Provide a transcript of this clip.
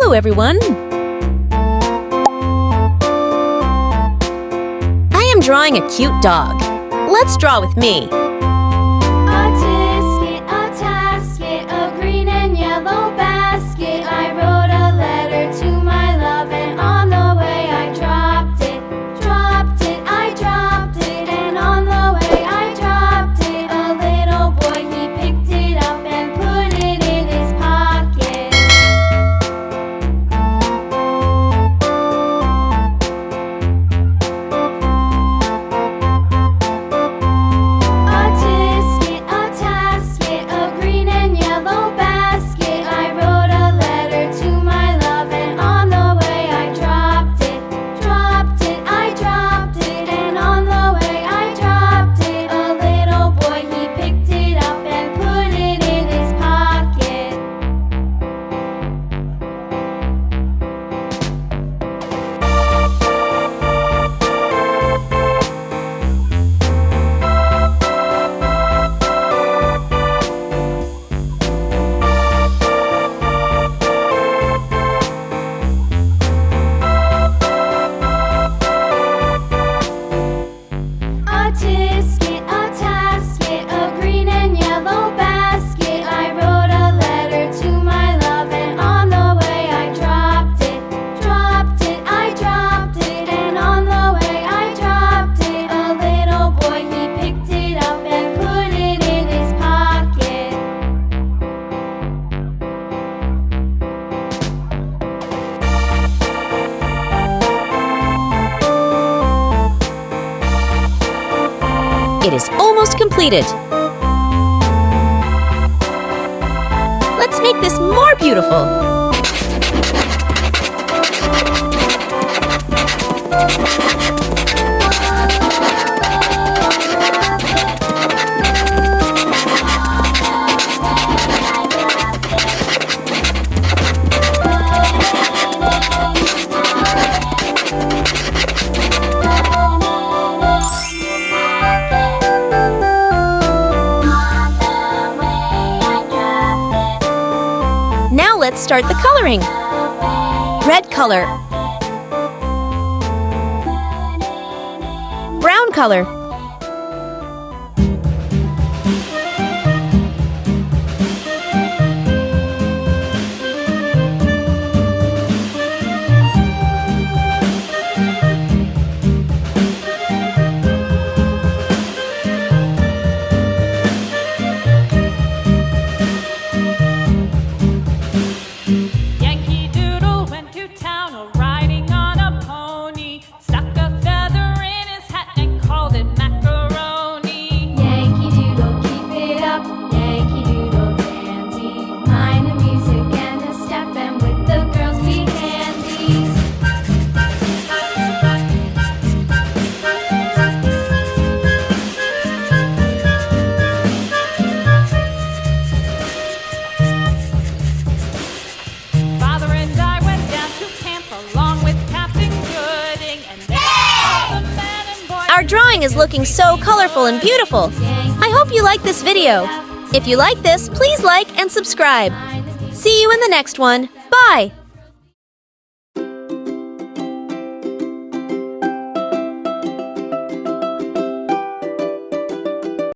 Hello, everyone! I am drawing a cute dog. Let's draw with me. A tasket, a green and yellow basket. I wrote a letter to my love, and on the way I dropped it. I dropped it, and on the way I dropped it. A little boy, he picked it up and put it in his pocket. A tasket, a green and yellow basket. I wrote a letter to my love, and on the way I dropped it. I dropped it, and on the way I dropped it. A little boy, he picked it up and put it in his pocket. A tasket, a green and yellow basket. I wrote a letter to my love, and on the way I dropped it. I dropped it, and on the way I dropped it. A little boy, he picked it up and put it in his pocket. It is almost completed. Let's make this more beautiful. Now let's start the coloring. Red color. Brown color. Yankee Doodle went to town riding on a pony, stuck a feather in his hat and called it macaroni. Yankee Doodle, keep it up. Yankee Doodle dandy. Mind the music and the step, and with the girls be handy. Father and I went down to camp along with Captain Gooding, and there all the men and boys. Our drawing is looking so colorful and beautiful. I hope you like this video. If you like this, please like and subscribe. See you in the next one. Bye!